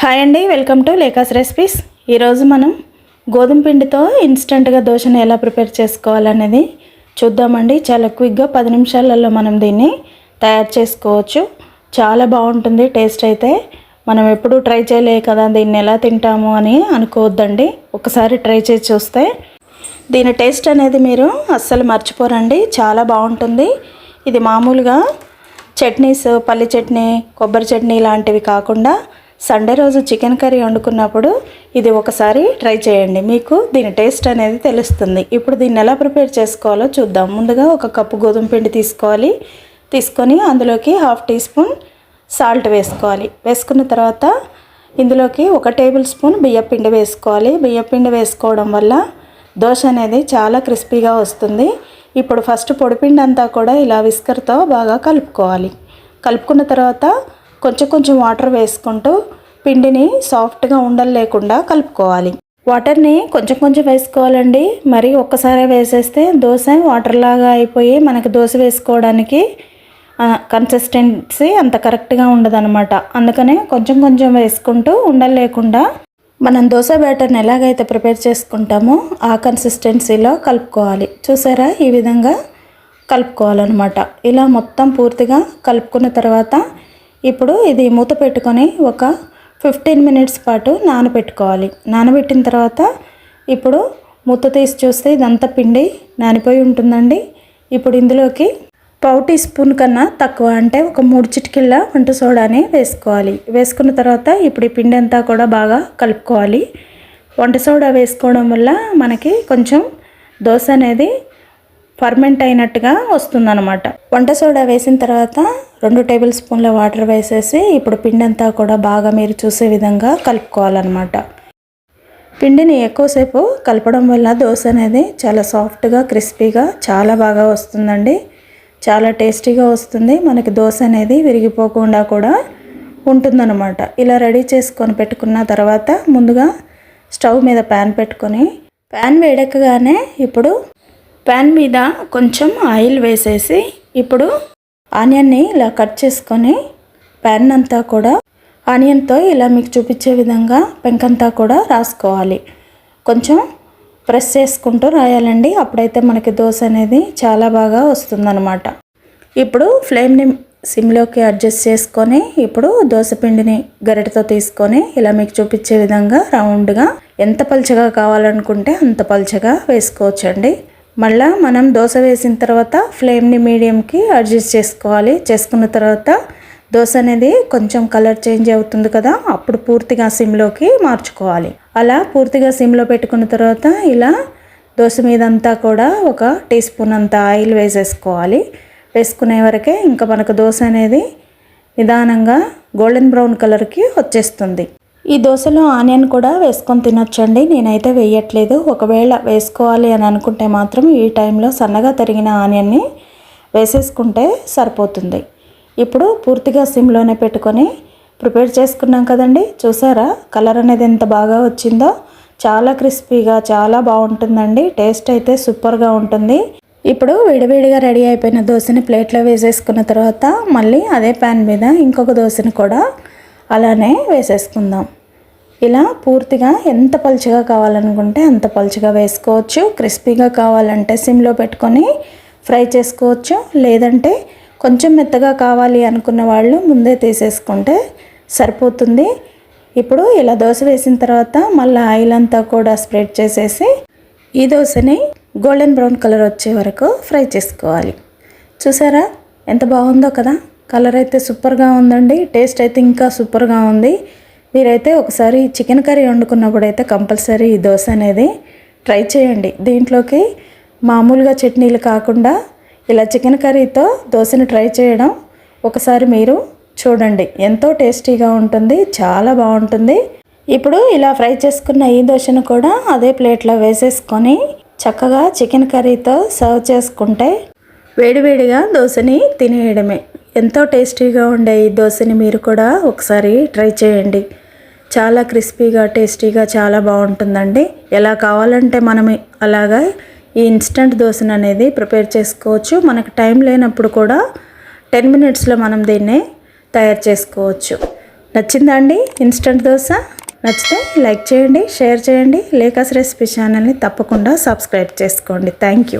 Hi అండి, welcome to లేకాస్ recipes. ఈరోజు మనం గోధుమ పిండితో ఇన్స్టెంట్గా దోశను ఎలా ప్రిపేర్ చేసుకోవాలనేది చూద్దామండి. చాలా క్విక్గా 10 నిమిషాలలో మనం దీన్ని తయారు చేసుకోవచ్చు. చాలా బాగుంటుంది టేస్ట్ అయితే. మనం ఎప్పుడూ ట్రై చేయలే కదా, దీన్ని ఎలా తింటాము అని అనుకోవద్దండి. ఒకసారి ట్రై చేసి చూస్తే దీని టేస్ట్ అనేది మీరు అస్సలు మర్చిపోరండి. చాలా బాగుంటుంది. ఇది మామూలుగా చట్నీస్, పల్లి చట్నీ, కొబ్బరి చట్నీ లాంటివి కాకుండా సండే రోజు చికెన్ కర్రీ వండుకున్నప్పుడు ఇది ఒకసారి ట్రై చేయండి. మీకు దీని టేస్ట్ అనేది తెలుస్తుంది. ఇప్పుడు దీన్ని ఎలా ప్రిపేర్ చేసుకోవాలో చూద్దాం. ముందుగా 1 కప్పు గోధుమ పిండి తీసుకొని అందులోకి 1/2 టీ స్పూన్ సాల్ట్ వేసుకోవాలి. వేసుకున్న తర్వాత ఇందులోకి 1 టేబుల్ స్పూన్ బియ్యపిండి వేసుకోవాలి. బియ్యపిండి వేసుకోవడం వల్ల దోశ అనేది చాలా క్రిస్పీగా వస్తుంది. ఇప్పుడు ఫస్ట్ పొడిపిండి అంతా కూడా ఇలా విస్కర్తో బాగా కలుపుకోవాలి. కలుపుకున్న తర్వాత కొంచెం వాటర్ వేసుకుంటూ పిండిని సాఫ్ట్గా ఉండలు లేకుండా కలుపుకోవాలి. వాటర్ని కొంచెం వేసుకోవాలండి. మరి ఒక్కసారి వేసేస్తే దోశ వాటర్ లాగా అయిపోయి మనకి దోశ వేసుకోవడానికి కన్సిస్టెన్సీ అంత కరెక్ట్గా ఉండదన్నమాట. అందుకనే కొంచెం వేసుకుంటూ ఉండలు లేకుండా మనం దోశ బ్యాటర్ని ఎలాగైతే ప్రిపేర్ చేసుకుంటామో ఆ కన్సిస్టెన్సీలో కలుపుకోవాలి. చూసారా, ఈ విధంగా కలుపుకోవాలన్నమాట. ఇలా మొత్తం పూర్తిగా కలుపుకున్న తర్వాత ఇప్పుడు ఇది మూత పెట్టుకొని ఒక 15 మినిట్స్ పాటు నానబెట్టుకోవాలి. నానబెట్టిన తర్వాత ఇప్పుడు మూత తీసి చూస్తే ఇదంతా పిండి నానిపోయి ఉంటుందండి. ఇప్పుడు ఇందులోకి 1/4 టీ స్పూన్ కన్నా తక్కువ, అంటే ఒక 3 చిటికెళ్ళ వంట సోడాని వేసుకోవాలి. వేసుకున్న తర్వాత ఇప్పుడు ఈ పిండి అంతా కూడా బాగా కలుపుకోవాలి. వంట సోడా వేసుకోవడం వల్ల మనకి కొంచెం దోశ అనేది ఫర్మెంట్ అయినట్టుగా వస్తుందన్నమాట. వంట సోడా వేసిన తర్వాత 2 టేబుల్ స్పూన్ల వాటర్ వేసేసి ఇప్పుడు పిండి అంతా కూడా బాగా మీరు చూసే విధంగా కలుపుకోవాలన్నమాట. పిండిని ఎక్కువసేపు కలపడం వల్ల దోశ అనేది చాలా సాఫ్ట్గా, క్రిస్పీగా చాలా బాగా వస్తుందండి. చాలా టేస్టీగా వస్తుంది. మనకి దోశ అనేది విరిగిపోకుండా కూడా ఉంటుందన్నమాట. ఇలా రెడీ చేసుకొని పెట్టుకున్న తర్వాత ముందుగా స్టవ్ మీద ప్యాన్ పెట్టుకొని ప్యాన్ వేడెక్కగానే ఇప్పుడు ప్యాన్ మీద కొంచెం ఆయిల్ వేసేసి ఇప్పుడు ఆనియన్ని ఇలా కట్ చేసుకొని ప్యాన్ అంతా కూడా ఆనియన్తో ఇలా మీకు చూపించే విధంగా పెంకంతా కూడా రాసుకోవాలి. కొంచెం ప్రెస్ చేసుకుంటూ రాయాలండి. అప్పుడైతే మనకి దోశ అనేది చాలా బాగా వస్తుందన్నమాట. ఇప్పుడు ఫ్లేమ్ని సిమ్లోకి అడ్జస్ట్ చేసుకొని ఇప్పుడు దోశ పిండిని గరిటెతో తీసుకొని ఇలా మీకు చూపించే విధంగా రౌండ్గా ఎంత పలుచగా కావాలనుకుంటే అంత పలుచగా వేసుకోవచ్చండి. మళ్ళీ మనం దోశ వేసిన తర్వాత ఫ్లేమ్ని మీడియంకి అడ్జస్ట్ చేసుకోవాలి. చేసుకున్న తర్వాత దోశ అనేది కొంచెం కలర్ చేంజ్ అవుతుంది కదా, అప్పుడు పూర్తిగా సిమ్లోకి మార్చుకోవాలి. అలా పూర్తిగా సిమ్లో పెట్టుకున్న తర్వాత ఇలా దోశ మీద అంతా కూడా 1 టీ స్పూన్ అంత ఆయిల్ వేసేసుకోవాలి. వేసుకునే వరకే ఇంకా మనకు దోశ అనేది నిదానంగా గోల్డెన్ బ్రౌన్ కలర్కి వచ్చేస్తుంది. ఈ దోశలో ఆనియన్ కూడా వేసుకొని తినొచ్చండి. నేనైతే వేయట్లేదు. ఒకవేళ వేసుకోవాలి అని అనుకుంటే మాత్రం ఈ టైంలో సన్నగా తరిగిన ఆనియన్ని వేసేసుకుంటే సరిపోతుంది. ఇప్పుడు పూర్తిగా సిమ్లోనే పెట్టుకొని ప్రిపేర్ చేసుకున్నాం కదండి. చూసారా కలర్ అనేది ఎంత బాగా వచ్చిందో. చాలా క్రిస్పీగా చాలా బాగుంటుందండి. టేస్ట్ అయితే సూపర్గా ఉంటుంది. ఇప్పుడు వేడివేడిగా రెడీ అయిపోయిన దోశని ప్లేట్లో వేసేసుకున్న తర్వాత మళ్ళీ అదే ప్యాన్ మీద ఇంకొక దోశని కూడా అలానే వేసేసుకుందాం. ఇలా పూర్తిగా ఎంత పలుచగా కావాలనుకుంటే అంత పలుచగా వేసుకోవచ్చు. క్రిస్పీగా కావాలంటే సిమ్లో పెట్టుకొని ఫ్రై చేసుకోవచ్చు. లేదంటే కొంచెం మెత్తగా కావాలి అనుకున్న వాళ్ళు ముందే తీసేసుకుంటే సరిపోతుంది. ఇప్పుడు ఇలా దోశ వేసిన తర్వాత మళ్ళీ ఆయిల్ అంతా కూడా స్ప్రెడ్ చేసేసి ఈ దోశని గోల్డెన్ బ్రౌన్ కలర్ వచ్చే వరకు ఫ్రై చేసుకోవాలి. చూసారా ఎంత బాగుందో కదా. కలర్ అయితే సూపర్గా ఉందండి. టేస్ట్ అయితే ఇంకా సూపర్గా ఉంది. మీరైతే ఒకసారి చికెన్ కర్రీ వండుకున్నప్పుడు అయితే కంపల్సరీ ఈ దోశ అనేది ట్రై చేయండి. దీంట్లోకి మామూలుగా చట్నీలు కాకుండా ఇలా చికెన్ కర్రీతో దోశని ట్రై చేయడం ఒకసారి మీరు చూడండి. ఎంతో టేస్టీగా ఉంటుంది. చాలా బాగుంటుంది. ఇప్పుడు ఇలా ఫ్రై చేసుకున్న ఈ దోశను కూడా అదే ప్లేట్లో వేసేసుకొని చక్కగా చికెన్ కర్రీతో సర్వ్ చేసుకుంటే వేడివేడిగా దోశని తినేయడమే. ఎంతో టేస్టీగా ఉండే ఈ దోశని మీరు కూడా ఒకసారి ట్రై చేయండి. చాలా క్రిస్పీగా, టేస్టీగా చాలా బాగుంటుందండి. ఎలా కావాలంటే మనం అలాగా ఈ ఇన్స్టంట్ దోశను అనేది ప్రిపేర్ చేసుకోవచ్చు. మనకు టైం లేనప్పుడు కూడా 10 మినిట్స్లో మనం దీన్ని తయారు చేసుకోవచ్చు. నచ్చిందా అండి ఇన్స్టెంట్ దోశ? నచ్చితే లైక్ చేయండి, షేర్ చేయండి. లేఖస్ రెసిపీ ఛానల్ని తప్పకుండా సబ్స్క్రైబ్ చేసుకోండి. Thank you.